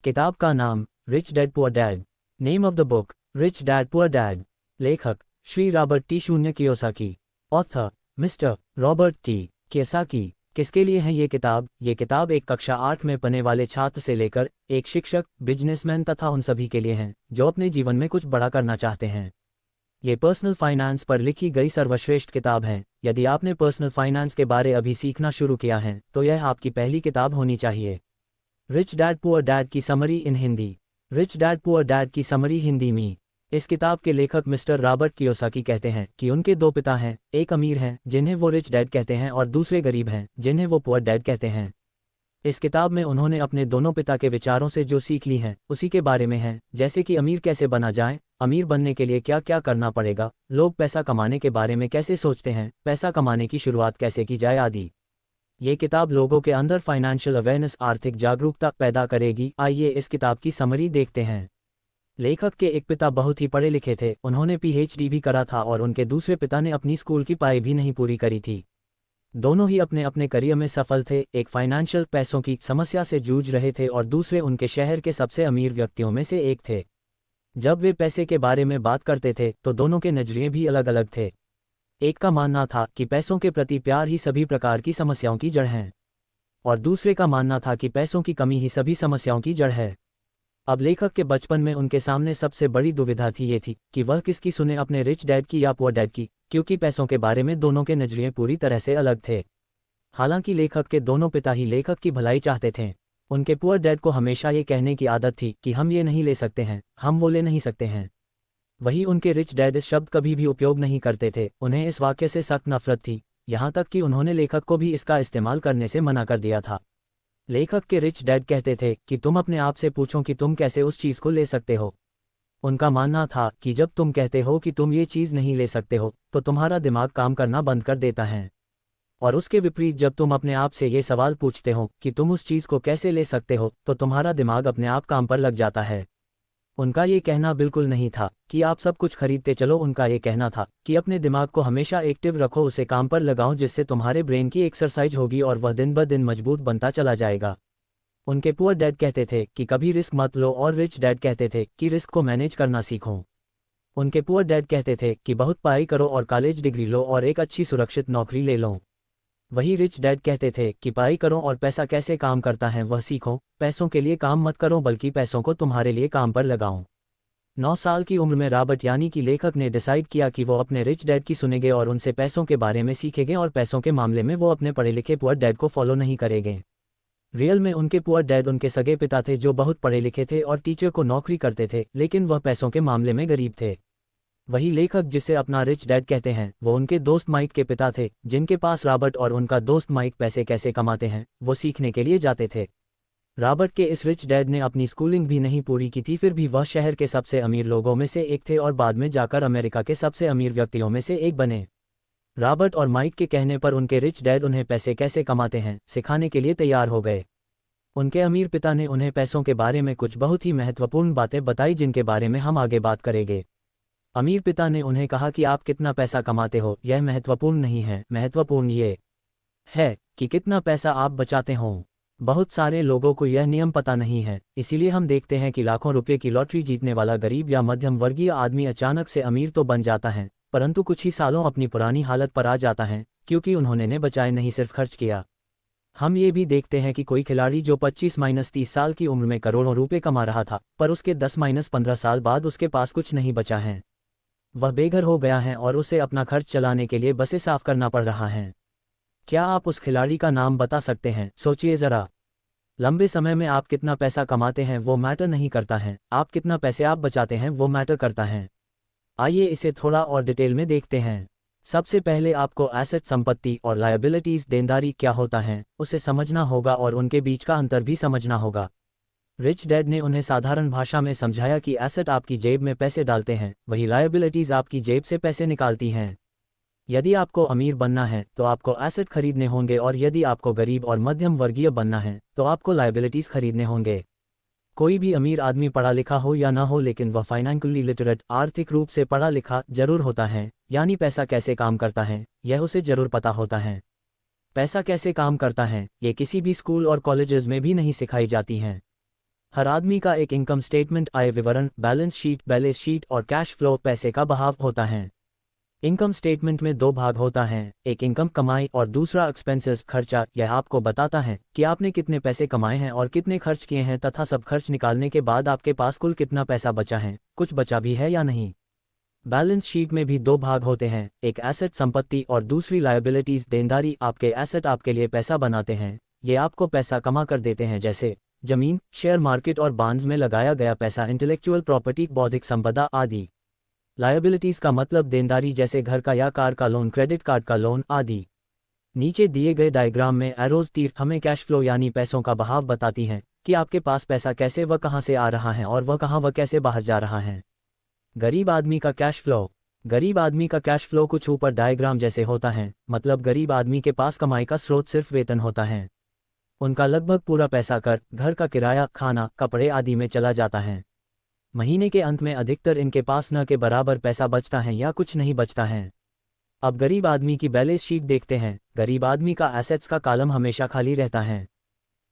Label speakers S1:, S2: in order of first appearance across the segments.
S1: किताब का नाम rich dad poor dad. Name of the book rich dad poor dad. लेखक श्री रॉबर्ट टी शून्य Kiyosaki. Author mister Robert T Kiyosaki. किसके लिए है ये किताब? ये किताब एक कक्षा 8 में पढ़ने वाले छात्र से लेकर एक शिक्षक, बिजनेसमैन तथा उन सभी के लिए है जो अपने जीवन में कुछ बड़ा करना चाहते हैं। ये पर्सनल फाइनेंस पर लिखी गई सर्वश्रेष्ठ किताब है। यदि आपने पर्सनल फाइनेंस के बारे अभी सीखना शुरू किया है तो यह आपकी पहली किताब होनी चाहिए। रिच डैड पुअर डैड की समरी इन Hindi. Rich dad poor dad की समरी हिंदी में। इस किताब के लेखक मिस्टर रॉबर्ट कियोसाकी कहते हैं कि उनके दो पिता हैं, एक अमीर हैं जिन्हें वो रिच डैड कहते हैं और दूसरे गरीब हैं जिन्हें वो पुअर डैड कहते हैं। इस किताब में उन्होंने अपने दोनों पिता के विचारों से जो सीख ली हैं उसी के बारे में है, जैसे कि अमीर कैसे बना जाए, अमीर बनने के लिए क्या क्या करना पड़ेगा, लोग पैसा कमाने के बारे में कैसे सोचते हैं, पैसा कमाने की शुरुआत कैसे की जाए आदि। ये किताब लोगों के अंदर फाइनेंशियल अवेयरनेस, आर्थिक जागरूकता पैदा करेगी। आइए इस किताब की समरी देखते हैं। लेखक के एक पिता बहुत ही पढ़े लिखे थे, उन्होंने पीएचडी भी करा था और उनके दूसरे पिता ने अपनी स्कूल की पढ़ाई भी नहीं पूरी करी थी। दोनों ही अपने अपने करियर में सफल थे। एक फाइनेंशियल पैसों की समस्या से जूझ रहे थे और दूसरे उनके शहर के सबसे अमीर व्यक्तियों में से एक थे। जब वे पैसे के बारे में बात करते थे तो दोनों के नजरिए भी अलग अलग थे। एक का मानना था कि पैसों के प्रति प्यार ही सभी प्रकार की समस्याओं की जड़ है और दूसरे का मानना था कि पैसों की कमी ही सभी समस्याओं की जड़ है। अब लेखक के बचपन में उनके सामने सबसे बड़ी दुविधा थी ये थी कि वह किसकी सुने, अपने रिच डैड की या पुअर डैड की, क्योंकि पैसों के बारे में दोनों के नजरिए पूरी तरह से अलग थे। हालांकि लेखक के दोनों पिता ही लेखक की भलाई चाहते थे। उनके पुअर डैड को हमेशा ये कहने की आदत थी कि हम ये नहीं ले सकते हैं, हम वो ले नहीं सकते हैं। वही उनके रिच डैड इस शब्द कभी भी उपयोग नहीं करते थे। उन्हें इस वाक्य से सख्त नफरत थी, यहाँ तक कि उन्होंने लेखक को भी इसका इस्तेमाल करने से मना कर दिया था। लेखक के रिच डैड कहते थे कि तुम अपने आप से पूछो कि तुम कैसे उस चीज़ को ले सकते हो। उनका मानना था कि जब तुम कहते हो कि तुम ये चीज़ नहीं ले सकते हो तो तुम्हारा दिमाग काम करना बंद कर देता है, और उसके विपरीत जब तुम अपने आप से ये सवाल पूछते हो कि तुम उस चीज़ को कैसे ले सकते हो तो तुम्हारा दिमाग अपने आप काम पर लग जाता है। उनका ये कहना बिल्कुल नहीं था कि आप सब कुछ खरीदते चलो, उनका ये कहना था कि अपने दिमाग को हमेशा एक्टिव रखो, उसे काम पर लगाओ, जिससे तुम्हारे ब्रेन की एक्सरसाइज होगी और वह दिन ब दिन मजबूत बनता चला जाएगा। उनके पुअर डैड कहते थे कि कभी रिस्क मत लो और रिच डैड कहते थे कि रिस्क को मैनेज करना सीखो। उनके पुअर डैड कहते थे कि बहुत पढ़ाई करो और कॉलेज डिग्री लो और एक अच्छी सुरक्षित नौकरी ले लो। वही रिच डैड कहते थे कि पढ़ाई करो और पैसा कैसे काम करता है वह सीखो, पैसों के लिए काम मत करो बल्कि पैसों को तुम्हारे लिए काम पर लगाओ। 9 साल की उम्र में रॉबर्ट यानी कि लेखक ने डिसाइड किया कि वो अपने रिच डैड की सुनेंगे और उनसे पैसों के बारे में सीखेंगे और पैसों के मामले में वो अपने पढ़े लिखे पुअर डैड को फॉलो नहीं करेंगे। रियल में उनके पुअर डैड उनके सगे पिता थे जो बहुत पढ़े लिखे थे और टीचर को नौकरी करते थे, लेकिन वह पैसों के मामले में गरीब थे। वही लेखक जिसे अपना रिच डैड कहते हैं वो उनके दोस्त माइक के पिता थे, जिनके पास रॉबर्ट और उनका दोस्त माइक पैसे कैसे कमाते हैं वो सीखने के लिए जाते थे। रॉबर्ट के इस रिच डैड ने अपनी स्कूलिंग भी नहीं पूरी की थी, फिर भी वह शहर के सबसे अमीर लोगों में से एक थे और बाद में जाकर अमेरिका के सबसे अमीर व्यक्तियों में से एक बने। रॉबर्ट और माइक के कहने पर उनके रिच डैड उन्हें पैसे कैसे कमाते हैं सिखाने के लिए तैयार हो गए। उनके अमीर पिता ने उन्हें पैसों के बारे में कुछ बहुत ही महत्वपूर्ण बातें बताई जिनके बारे में हम आगे बात करेंगे। अमीर पिता ने उन्हें कहा कि आप कितना पैसा कमाते हो यह महत्वपूर्ण नहीं है, महत्वपूर्ण ये है कि कितना पैसा आप बचाते हो। बहुत सारे लोगों को यह नियम पता नहीं है, इसीलिए हम देखते हैं कि लाखों रुपए की लॉटरी जीतने वाला गरीब या मध्यम वर्गीय आदमी अचानक से अमीर तो बन जाता है, परंतु कुछ ही सालों अपनी पुरानी हालत पर आ जाता है क्योंकि उन्होंने ने बचाए नहीं सिर्फ खर्च किया। हम ये भी देखते हैं कि कोई खिलाड़ी जो 25-30 साल की उम्र में करोड़ों रुपए कमा रहा था पर उसके 10-15 साल बाद उसके पास कुछ नहीं बचा है, वह बेघर हो गया है और उसे अपना खर्च चलाने के लिए बसें साफ करना पड़ रहा है। क्या आप उस खिलाड़ी का नाम बता सकते हैं? सोचिए ज़रा। लंबे समय में आप कितना पैसा कमाते हैं वो मैटर नहीं करता है, आप कितना पैसे आप बचाते हैं वो मैटर करता है। आइए इसे थोड़ा और डिटेल में देखते हैं। सबसे पहले आपको एसेट, संपत्ति और लायबिलिटीज़, देनदारी क्या होता है उसे समझना होगा और उनके बीच का अंतर भी समझना होगा। रिच डैड ने उन्हें साधारण भाषा में समझाया कि एसेट आपकी जेब में पैसे डालते हैं, वही लायबिलिटीज़ आपकी जेब से पैसे निकालती हैं। यदि आपको अमीर बनना है तो आपको एसेट खरीदने होंगे और यदि आपको गरीब और मध्यम वर्गीय बनना है तो आपको लायबिलिटीज़ खरीदने होंगे। कोई भी अमीर आदमी पढ़ा लिखा हो या ना हो लेकिन वह फाइनेंशियली लिटरेट, आर्थिक रूप से पढ़ा लिखा जरूर होता है, यानी पैसा कैसे काम करता है यह उसे जरूर पता होता है। पैसा कैसे काम करता है ये किसी भी स्कूल और कॉलेजेस में भी नहीं सिखाई जाती हैं। हर आदमी का एक इनकम स्टेटमेंट, आय विवरण, बैलेंस शीट और कैश फ्लो, पैसे का बहाव होता है। इनकम स्टेटमेंट में दो भाग होता है, एक इनकम कमाई और दूसरा एक्सपेंसेस खर्चा। यह आपको बताता है कि आपने कितने पैसे कमाए हैं और कितने खर्च किए हैं तथा सब खर्च निकालने के बाद आपके पास कुल कितना पैसा बचा है, कुछ बचा भी है या नहीं। बैलेंस शीट में भी दो भाग होते हैं, एक एसेट संपत्ति और दूसरी लायबिलिटीज देनदारी। आपके एसेट आपके लिए पैसा बनाते हैं, ये आपको पैसा कमा कर देते हैं, जैसे जमीन, शेयर मार्केट और बॉन्ड्स में लगाया गया पैसा, इंटेलेक्चुअल प्रॉपर्टी, बौद्धिक संपदा आदि। लायबिलिटीज का मतलब देनदारी, जैसे घर का या कार का लोन, क्रेडिट कार्ड का लोन आदि। नीचे दिए गए डायग्राम में एरोज, तीर हमें कैश फ्लो यानी पैसों का बहाव बताती हैं कि आपके पास पैसा कैसे व कहां से आ रहा है और वह कहां व कैसे बाहर जा रहा है। गरीब आदमी का कैश फ्लो। गरीब आदमी का कैश फ्लो कुछ ऊपर डायग्राम जैसे होता है, मतलब गरीब आदमी के पास कमाई का स्रोत सिर्फ वेतन होता है। उनका लगभग पूरा पैसा कर, घर का किराया, खाना, कपड़े आदि में चला जाता है। महीने के अंत में अधिकतर इनके पास न के बराबर पैसा बचता है या कुछ नहीं बचता है। अब गरीब आदमी की बैलेंस शीट देखते हैं। गरीब आदमी का एसेट्स का कॉलम हमेशा खाली रहता है।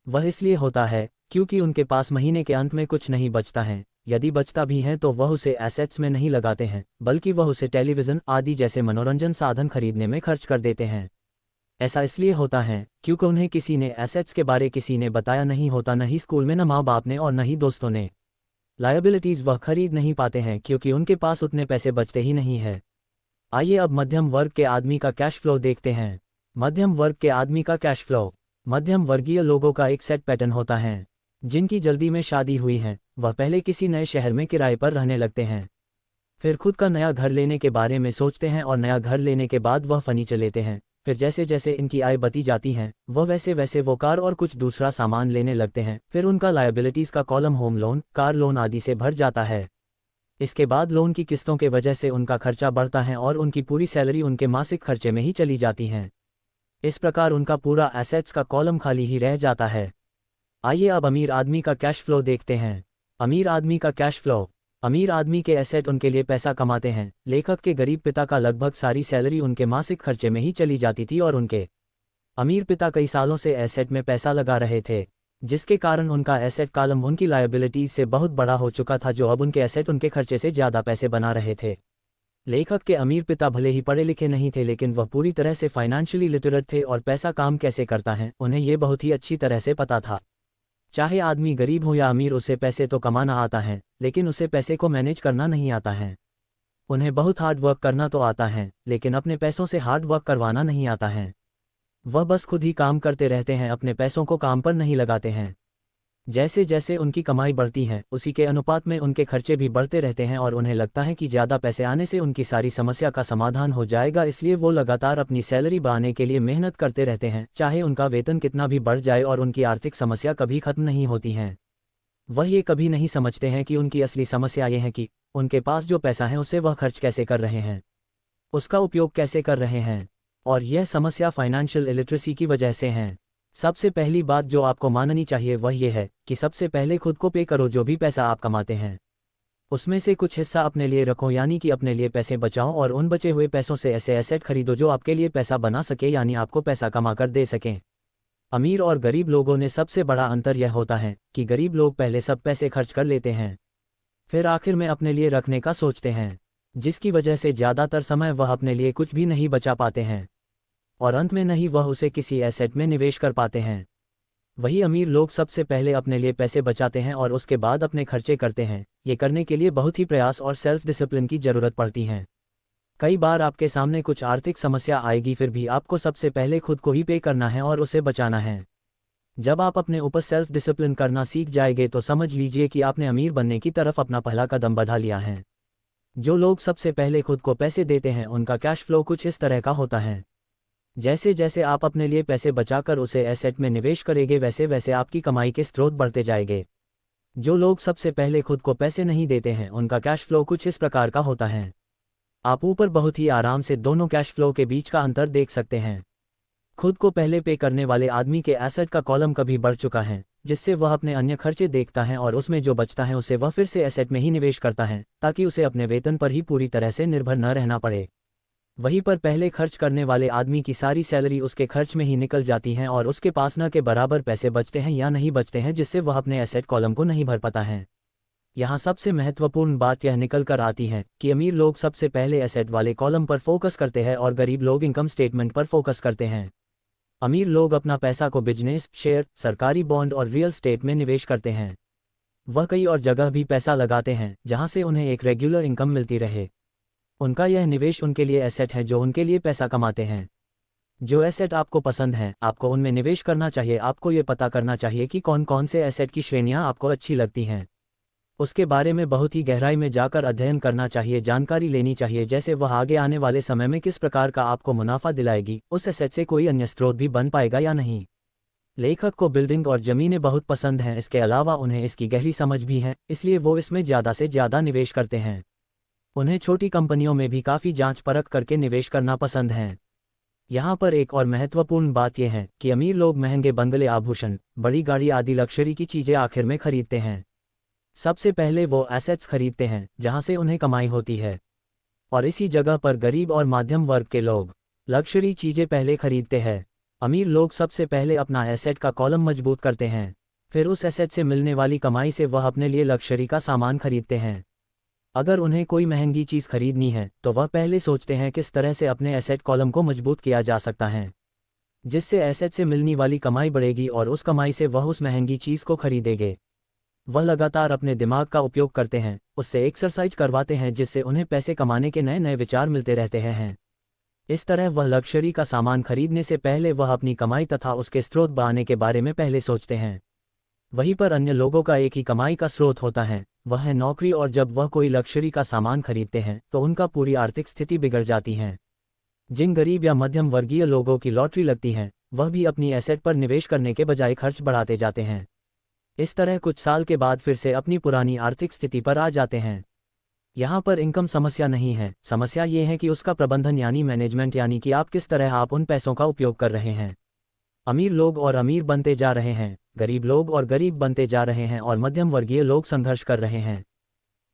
S1: वह इसलिए होता है क्योंकि उनके पास महीने के अंत में कुछ नहीं बचता है। यदि बचता भी है तो वह उसे एसेट्स में नहीं लगाते हैं, बल्कि वह उसे टेलीविज़न आदि जैसे मनोरंजन साधन खरीदने में खर्च कर देते हैं। ऐसा इसलिए होता है क्योंकि उन्हें किसी ने एसेट्स के बारे किसी ने बताया नहीं होता, न ही स्कूल में, न माँ बाप ने और न ही दोस्तों ने। लायबिलिटीज़ वह खरीद नहीं पाते हैं क्योंकि उनके पास उतने पैसे बचते ही नहीं है। आइए अब मध्यम वर्ग के आदमी का कैश फ्लो देखते हैं। मध्यम वर्ग के आदमी का कैश फ्लो। मध्यम वर्गीय लोगों का एक सेट पैटर्न होता है। जिनकी जल्दी में शादी हुई है वह पहले किसी नए शहर में किराए पर रहने लगते हैं, फिर खुद का नया घर लेने के बारे में सोचते हैं और नया घर लेने के बाद वह फर्नीचर लेते हैं। फिर जैसे जैसे इनकी आय बढ़ती जाती है वह वैसे वैसे वो कार और कुछ दूसरा सामान लेने लगते हैं। फिर उनका लायबिलिटीज़ का column home loan, car loan आदि से भर जाता है। इसके बाद लोन की किस्तों के वजह से उनका खर्चा बढ़ता है और उनकी पूरी सैलरी उनके मासिक खर्चे में ही चली जाती है। इस प्रकार उनका पूरा एसेट्स का कॉलम खाली ही रह जाता है। आइए अब अमीर आदमी का कैश फ्लो देखते हैं। अमीर आदमी का कैश फ्लो। अमीर आदमी के एसेट उनके लिए पैसा कमाते हैं। लेखक के गरीब पिता का लगभग सारी सैलरी उनके मासिक खर्चे में ही चली जाती थी और उनके अमीर पिता कई सालों से एसेट में पैसा लगा रहे थे, जिसके कारण उनका एसेट कॉलम उनकी लायबिलिटीज से बहुत बड़ा हो चुका था, जो अब उनके एसेट उनके खर्चे से ज़्यादा पैसे बना रहे थे। लेखक के अमीर पिता भले ही पढ़े लिखे नहीं थे, लेकिन वह पूरी तरह से फाइनेंशियली लिटरेट थे और पैसा काम कैसे करता है उन्हें ये बहुत ही अच्छी तरह से पता था। चाहे आदमी गरीब हो या अमीर, उसे पैसे तो कमाना आता है, लेकिन उसे पैसे को मैनेज करना नहीं आता है। उन्हें बहुत हार्ड वर्क करना तो आता है, लेकिन अपने पैसों से हार्ड वर्क करवाना नहीं आता है। वह बस खुद ही काम करते रहते हैं, अपने पैसों को काम पर नहीं लगाते हैं। जैसे जैसे उनकी कमाई बढ़ती है उसी के अनुपात में उनके खर्चे भी बढ़ते रहते हैं और उन्हें लगता है कि ज़्यादा पैसे आने से उनकी सारी समस्या का समाधान हो जाएगा, इसलिए वो लगातार अपनी सैलरी बढ़ाने के लिए मेहनत करते रहते हैं, चाहे उनका वेतन कितना भी बढ़ जाए, और उनकी आर्थिक समस्या कभी खत्म नहीं होती हैं। वह ये कभी नहीं समझते हैं कि उनकी असली समस्या ये है कि उनके पास जो पैसा है उसे वह खर्च कैसे कर रहे हैं, उसका उपयोग कैसे कर रहे हैं, और यह समस्या फाइनेंशियल इलिटरेसी की वजह से है। सबसे पहली बात जो आपको माननी चाहिए वह यह है कि सबसे पहले खुद को पे करो। जो भी पैसा आप कमाते हैं उसमें से कुछ हिस्सा अपने लिए रखो, यानी कि अपने लिए पैसे बचाओ और उन बचे हुए पैसों से ऐसे एसेट खरीदो जो आपके लिए पैसा बना सके, यानी आपको पैसा कमा कर दे सकें। अमीर और गरीब लोगों ने सबसे बड़ा अंतर यह होता है कि गरीब लोग पहले सब पैसे खर्च कर लेते हैं, फिर आखिर में अपने लिए रखने का सोचते हैं, जिसकी वजह से ज़्यादातर समय वह अपने लिए कुछ भी नहीं बचा पाते हैं और अंत में नहीं वह उसे किसी एसेट में निवेश कर पाते हैं। वही अमीर लोग सबसे पहले अपने लिए पैसे बचाते हैं और उसके बाद अपने खर्चे करते हैं। ये करने के लिए बहुत ही प्रयास और सेल्फ डिसिप्लिन की ज़रूरत पड़ती है। कई बार आपके सामने कुछ आर्थिक समस्या आएगी, फिर भी आपको सबसे पहले खुद को ही पे करना है और उसे बचाना है। जब आप अपने ऊपर सेल्फ डिसिप्लिन करना सीख जाएंगे तो समझ लीजिए कि आपने अमीर बनने की तरफ अपना पहला कदम बढ़ा लिया है। जो लोग सबसे पहले खुद को पैसे देते हैं उनका कैश फ्लो कुछ इस तरह का होता है। जैसे जैसे आप अपने लिए पैसे बचाकर उसे एसेट में निवेश करेंगे, वैसे वैसे आपकी कमाई के स्रोत बढ़ते जाएंगे। जो लोग सबसे पहले खुद को पैसे नहीं देते हैं उनका कैश फ्लो कुछ इस प्रकार का होता है। आप ऊपर बहुत ही आराम से दोनों कैश फ्लो के बीच का अंतर देख सकते हैं। खुद को पहले पे करने वाले आदमी के एसेट का कॉलम कभी बढ़ चुका है, जिससे वह अपने अन्य खर्चे देखता है और उसमें जो बचता है उसे वह फिर से एसेट में ही निवेश करता है, ताकि उसे अपने वेतन पर ही पूरी तरह से निर्भर न रहना पड़े। वहीं पर पहले खर्च करने वाले आदमी की सारी सैलरी उसके खर्च में ही निकल जाती है और उसके पास न के बराबर पैसे बचते हैं या नहीं बचते हैं, जिससे वह अपने एसेट कॉलम को नहीं भर पाता है। यहाँ सबसे महत्वपूर्ण बात यह निकल कर आती है कि अमीर लोग सबसे पहले एसेट वाले कॉलम पर फोकस करते हैं और गरीब लोग इनकम स्टेटमेंट पर फोकस करते हैं। अमीर लोग अपना पैसा को बिजनेस, शेयर, सरकारी बॉन्ड और रियल स्टेट में निवेश करते हैं। वह कई और जगह भी पैसा लगाते हैं जहां से उन्हें एक रेगुलर इनकम मिलती रहे। उनका यह निवेश उनके लिए एसेट है जो उनके लिए पैसा कमाते हैं। जो एसेट आपको पसंद हैं, आपको उनमें निवेश करना चाहिए। आपको ये पता करना चाहिए कि कौन कौन से एसेट की श्रेणियां आपको अच्छी लगती हैं। उसके बारे में बहुत ही गहराई में जाकर अध्ययन करना चाहिए, जानकारी लेनी चाहिए, जैसे वह आगे आने वाले समय में किस प्रकार का आपको मुनाफा दिलाएगी, उस एसेट से कोई अन्य स्रोत भी बन पाएगा या नहीं। लेखक को बिल्डिंग और ज़मीनें बहुत पसंद हैं, इसके अलावा उन्हें इसकी गहरी समझ भी है, इसलिए वो इसमें ज़्यादा से ज़्यादा निवेश करते हैं। उन्हें छोटी कंपनियों में भी काफ़ी जांच परख करके निवेश करना पसंद है। यहाँ पर एक और महत्वपूर्ण बात यह है कि अमीर लोग महंगे बंगले, आभूषण, बड़ी गाड़ी आदि लग्जरी की चीज़ें आखिर में खरीदते हैं। सबसे पहले वो एसेट्स खरीदते हैं जहाँ से उन्हें कमाई होती है, और इसी जगह पर गरीब और मध्यम वर्ग के लोग लग्जरी चीज़ें पहले खरीदते हैं। अमीर लोग सबसे पहले अपना एसेट का कॉलम मजबूत करते हैं, फिर उस एसेट से मिलने वाली कमाई से वह अपने लिए लग्जरी का सामान खरीदते हैं। अगर उन्हें कोई महंगी चीज़ खरीदनी है तो वह पहले सोचते हैं किस तरह से अपने एसेट कॉलम को मजबूत किया जा सकता है, जिससे एसेट से मिलने वाली कमाई बढ़ेगी और उस कमाई से वह उस महंगी चीज़ को खरीदेंगे। वह लगातार अपने दिमाग का उपयोग करते हैं, उससे एक्सरसाइज करवाते हैं, जिससे उन्हें पैसे कमाने के नए नए विचार मिलते रहते हैं। इस तरह वह लग्जरी का सामान खरीदने से पहले वह अपनी कमाई तथा उसके स्रोत बढ़ाने के बारे में पहले सोचते हैं। वहीं पर अन्य लोगों का एक ही कमाई का स्रोत होता है, वह है नौकरी, और जब वह कोई लग्जरी का सामान खरीदते हैं तो उनका पूरी आर्थिक स्थिति बिगड़ जाती है। जिन गरीब या मध्यम वर्गीय लोगों की लॉटरी लगती है वह भी अपनी एसेट पर निवेश करने के बजाय खर्च बढ़ाते जाते हैं। इस तरह कुछ साल के बाद फिर से अपनी पुरानी आर्थिक स्थिति पर आ जाते हैं। यहाँ पर इनकम समस्या नहीं है, समस्या ये है कि उसका प्रबंधन यानी मैनेजमेंट, यानी कि आप किस तरह आप उन पैसों का उपयोग कर रहे हैं। अमीर लोग और अमीर बनते जा रहे हैं, गरीब लोग और गरीब बनते जा रहे हैं, और मध्यम वर्गीय लोग संघर्ष कर रहे हैं,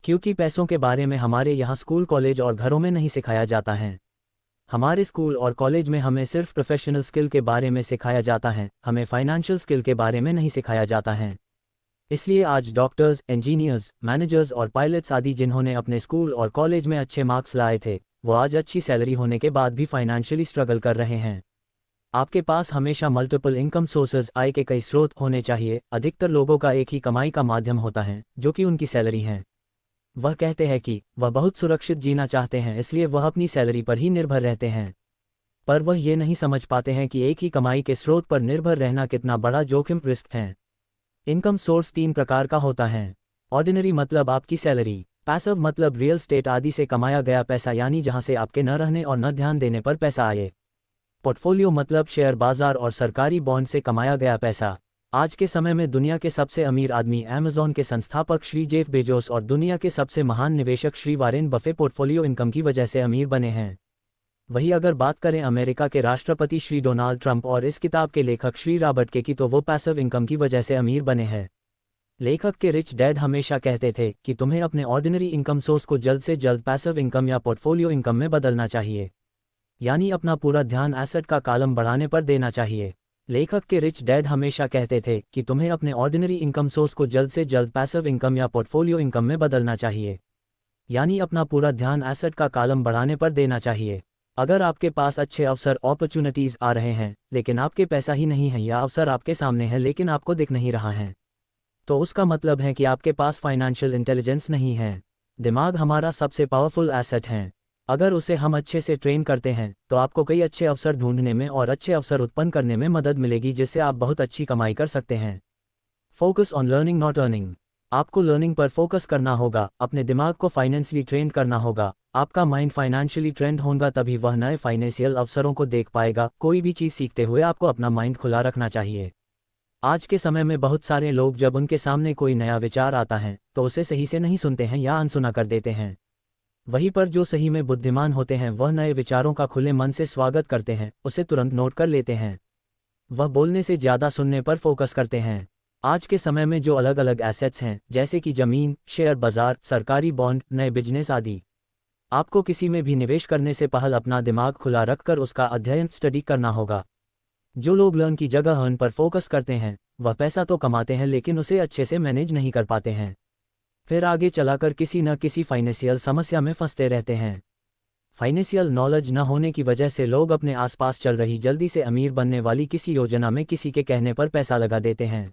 S1: क्योंकि पैसों के बारे में हमारे यहाँ स्कूल, कॉलेज और घरों में नहीं सिखाया जाता है। हमारे स्कूल और कॉलेज में हमें सिर्फ प्रोफेशनल स्किल के बारे में सिखाया जाता है, हमें फाइनेंशियल स्किल के बारे में नहीं सिखाया जाता है। इसलिए आज डॉक्टर्स, इंजीनियर्स, मैनेजर्स और पायलट्स आदि जिन्होंने अपने स्कूल और कॉलेज में अच्छे मार्क्स लाए थे, वो आज अच्छी सैलरी होने के बाद भी फाइनेंशियली स्ट्रगल कर रहे हैं। आपके पास हमेशा मल्टीपल इनकम सोर्सेज, आय के कई स्रोत होने चाहिए। अधिकतर लोगों का एक ही कमाई का माध्यम होता है जो कि उनकी सैलरी है। वह कहते हैं कि वह बहुत सुरक्षित जीना चाहते हैं, इसलिए वह अपनी सैलरी पर ही निर्भर रहते हैं, पर वह ये नहीं समझ पाते हैं कि एक ही कमाई के स्रोत पर निर्भर रहना कितना बड़ा जोखिम, रिस्क है। इनकम सोर्स 3 प्रकार का होता है। ऑर्डिनरी मतलब आपकी सैलरी, पैसिव मतलब रियल स्टेट आदि से कमाया गया पैसा, यानी जहां से आपके न रहने और न ध्यान देने पर पैसा आए। पोर्टफोलियो मतलब शेयर बाजार और सरकारी बॉन्ड से कमाया गया पैसा। आज के समय में दुनिया के सबसे अमीर आदमी अमेज़न के संस्थापक श्री जेफ बेजोस और दुनिया के सबसे महान निवेशक Shri Warren Buffett portfolio income की वजह से अमीर बने हैं। वही अगर बात करें अमेरिका के राष्ट्रपति श्री डोनाल्ड ट्रंप और इस किताब के लेखक श्री रॉबर्ट के की, तो वो पैसिव इनकम की वजह से अमीर बने हैं। लेखक के रिच डैड हमेशा कहते थे कि तुम्हें अपने ऑर्डिनरी इनकम सोर्स को जल्द से जल्द पैसिव इनकम या पोर्टफोलियो इनकम में बदलना चाहिए, यानी अपना पूरा ध्यान एसेट का कॉलम बढ़ाने पर देना चाहिए। लेखक के रिच डैड हमेशा कहते थे कि तुम्हें अपने ऑर्डिनरी इनकम सोर्स को जल्द से जल्द पैसिव इनकम या पोर्टफोलियो इनकम में बदलना चाहिए, यानी अपना पूरा ध्यान एसेट का कॉलम बढ़ाने पर देना चाहिए। अगर आपके पास अच्छे अवसर, अपॉर्चुनिटीज़ आ रहे हैं लेकिन आपके पैसा ही नहीं है, या अवसर आपके सामने है लेकिन आपको दिख नहीं रहा है, तो उसका मतलब है कि आपके पास फाइनेंशियल इंटेलिजेंस नहीं है। दिमाग हमारा सबसे पावरफुल एसेट है। अगर उसे हम अच्छे से ट्रेन करते हैं तो आपको कई अच्छे अवसर ढूंढने में और अच्छे अवसर उत्पन्न करने में मदद मिलेगी, जिससे आप बहुत अच्छी कमाई कर सकते हैं। Focus on learning not earning. आपको लर्निंग पर फोकस करना होगा, अपने दिमाग को फाइनेंशियली ट्रेन करना होगा। आपका माइंड फाइनेंशियली ट्रेंड होगा तभी वह नए फाइनेंशियल अवसरों को देख पाएगा। कोई भी चीज़ सीखते हुए आपको अपना माइंड खुला रखना चाहिए। आज के समय में बहुत सारे लोग जब उनके सामने कोई नया विचार आता है तो उसे सही से नहीं सुनते हैं या अनसुना कर देते हैं। वहीं पर जो सही में बुद्धिमान होते हैं वह नए विचारों का खुले मन से स्वागत करते हैं, उसे तुरंत नोट कर लेते हैं। वह बोलने से ज़्यादा सुनने पर फोकस करते हैं। आज के समय में जो अलग अलग एसेट्स हैं, जैसे कि ज़मीन, शेयर बाजार, सरकारी बॉन्ड, नए बिजनेस आदि, आपको किसी में भी निवेश करने से पहले अपना दिमाग खुला रखकर उसका अध्ययन स्टडी करना होगा। जो लोग लर्न की जगह अर्न पर फोकस करते हैं वह पैसा तो कमाते हैं लेकिन उसे अच्छे से मैनेज नहीं कर पाते हैं, फिर आगे चलाकर किसी न किसी फाइनेंशियल समस्या में फंसते रहते हैं। फाइनेंशियल नॉलेज न होने की वजह से लोग अपने आसपास चल रही जल्दी से अमीर बनने वाली किसी योजना में किसी के कहने पर पैसा लगा देते हैं,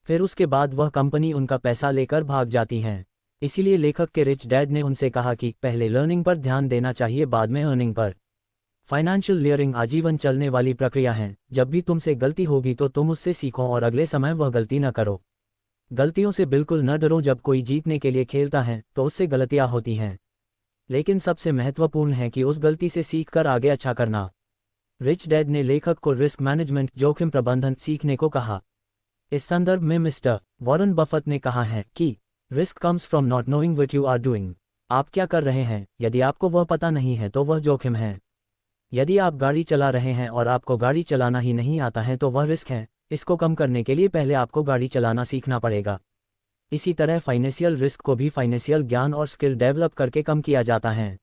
S1: फिर उसके बाद वह कंपनी उनका पैसा लेकर भाग जाती है। इसीलिए लेखक के रिच डैड ने उनसे कहा कि पहले लर्निंग पर ध्यान देना चाहिए, बाद में अर्निंग पर। फाइनेंशियल लियरिंग आजीवन चलने वाली प्रक्रिया है। जब भी तुमसे गलती होगी तो तुम उससे सीखो और अगले समय वह गलती न करो। गलतियों से बिल्कुल न डरो। जब कोई जीतने के लिए खेलता है तो उससे गलतियां होती हैं, लेकिन सबसे महत्वपूर्ण है कि उस गलती से सीखकर आगे अच्छा करना। रिच डैड ने लेखक को रिस्क मैनेजमेंट, जोखिम प्रबंधन सीखने को कहा। इस संदर्भ में मिस्टर वॉरेन बफेट ने कहा है कि risk comes from not knowing what you are doing. आप क्या कर रहे हैं, यदि आपको वह पता नहीं है तो वह जोखिम है। यदि आप गाड़ी चला रहे हैं और आपको गाड़ी चलाना ही नहीं आता है तो वह रिस्क है। इसको कम करने के लिए पहले आपको गाड़ी चलाना सीखना पड़ेगा। इसी तरह फाइनेंशियल रिस्क को भी फाइनेंशियल ज्ञान और स्किल डेवलप करके कम किया जाता है।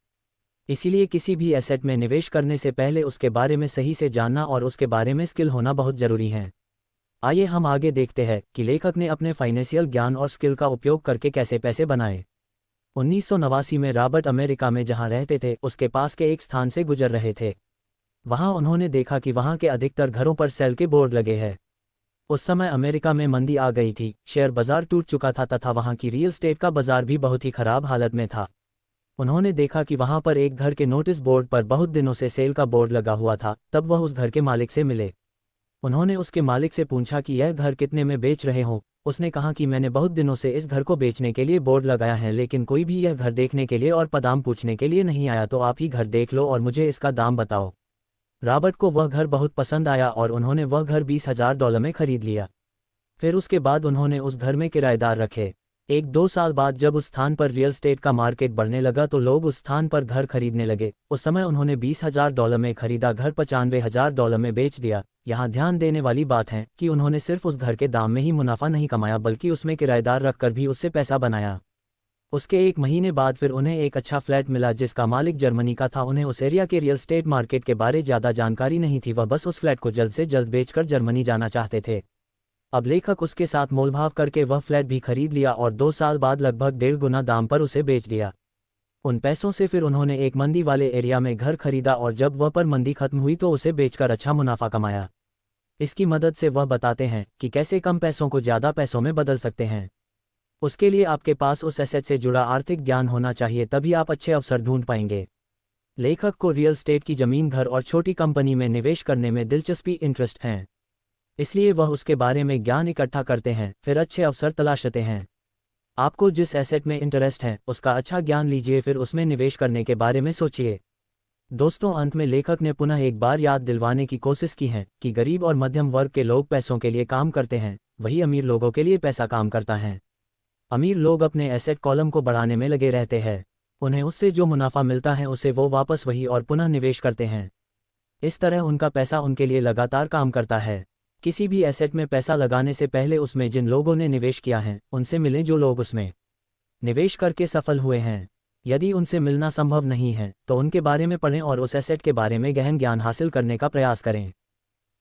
S1: इसीलिए किसी भी एसेट में निवेश करने से पहले उसके बारे में सही से जानना और उसके बारे में स्किल होना बहुत ज़रूरी है। आइए हम आगे देखते हैं कि लेखक ने अपने फाइनेंशियल ज्ञान और स्किल का उपयोग करके कैसे पैसे बनाए। 1989 में रॉबर्ट अमेरिका में जहां रहते थे उसके पास के एक स्थान से गुजर रहे थे। वहां उन्होंने देखा कि वहां के अधिकतर घरों पर सेल के बोर्ड लगे हैं। उस समय अमेरिका में मंदी आ गई थी, शेयर बाजार टूट चुका था तथा वहां की रियल एस्टेट का बाजार भी बहुत ही खराब हालत में था। उन्होंने देखा कि वहां पर एक घर के नोटिस बोर्ड पर बहुत दिनों से सेल का बोर्ड लगा हुआ था। तब वह उस घर के मालिक से मिले। उन्होंने उसके मालिक से पूछा कि यह घर कितने में बेच रहे हो। उसने कहा कि मैंने बहुत दिनों से इस घर को बेचने के लिए बोर्ड लगाया है, लेकिन कोई भी यह घर देखने के लिए और दाम पूछने के लिए नहीं आया, तो आप ही घर देख लो और मुझे इसका दाम बताओ। रॉबर्ट को वह घर बहुत पसंद आया और उन्होंने वह घर $20,000 में खरीद लिया। फिर उसके बाद उन्होंने उस घर में किराएदार रखे। 1-2 साल बाद जब उस स्थान पर रियल एस्टेट का मार्केट बढ़ने लगा तो लोग उस स्थान पर घर खरीदने लगे। उस समय उन्होंने $20,000 में खरीदा घर $95,000 में बेच दिया। यहाँ ध्यान देने वाली बात है कि उन्होंने सिर्फ उस घर के दाम में ही मुनाफा नहीं कमाया, बल्कि उसमें किराएदार रखकर भी उससे पैसा बनाया। उसके 1 महीने बाद फिर उन्हें एक अच्छा फ्लैट मिला जिसका मालिक जर्मनी का था। उन्हें उस एरिया के रियल एस्टेट मार्केट के बारे ज़्यादा जानकारी नहीं थी, वह बस उस फ्लैट को जल्द से जल्द बेचकर जर्मनी जाना चाहते थे। अब लेखक उसके साथ मोलभाव करके वह फ्लैट भी खरीद लिया और 2 साल बाद लगभग 1.5 गुना दाम पर उसे बेच दिया। उन पैसों से फिर उन्होंने एक मंदी वाले एरिया में घर खरीदा और जब वह पर मंदी खत्म हुई तो उसे बेचकर अच्छा मुनाफा कमाया। इसकी मदद से वह बताते हैं कि कैसे कम पैसों को ज़्यादा पैसों में बदल सकते हैं। उसके लिए आपके पास उस एसेट से जुड़ा आर्थिक ज्ञान होना चाहिए, तभी आप अच्छे अवसर ढूंढ पाएंगे। लेखक को रियल एस्टेट की ज़मीन, घर और छोटी कंपनी में निवेश करने में दिलचस्पी इंटरेस्ट हैं, इसलिए वह उसके बारे में ज्ञान इकट्ठा करते हैं, फिर अच्छे अवसर तलाशते हैं। आपको जिस एसेट में इंटरेस्ट है उसका अच्छा ज्ञान लीजिए, फिर उसमें निवेश करने के बारे में सोचिए। दोस्तों, अंत में लेखक ने पुनः एक बार याद दिलवाने की कोशिश की है कि गरीब और मध्यम वर्ग के लोग पैसों के लिए काम करते हैं, वही अमीर लोगों के लिए पैसा काम करता है। अमीर लोग अपने एसेट कॉलम को बढ़ाने में लगे रहते हैं। उन्हें उससे जो मुनाफा मिलता है उसे वो वापस वही और पुनः निवेश करते हैं। इस तरह उनका पैसा उनके लिए लगातार काम करता है। किसी भी एसेट में पैसा लगाने से पहले उसमें जिन लोगों ने निवेश किया है उनसे मिलें, जो लोग उसमें निवेश करके सफल हुए हैं। यदि उनसे मिलना संभव नहीं है तो उनके बारे में पढ़ें और उस एसेट के बारे में गहन ज्ञान हासिल करने का प्रयास करें।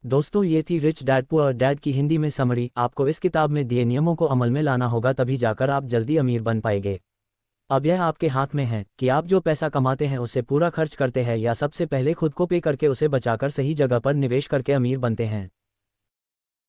S1: दोस्तों, ये थी रिच डैड पुअर डैड की हिंदी में समरी। आपको इस किताब में दिए नियमों को अमल में लाना होगा, तभी जाकर आप जल्दी अमीर बन पाएंगे। अब यह आपके हाथ में है कि आप जो पैसा कमाते हैं उसे पूरा खर्च करते हैं या सबसे पहले खुद को पे करके उसे बचाकर सही जगह पर निवेश करके अमीर बनते हैं।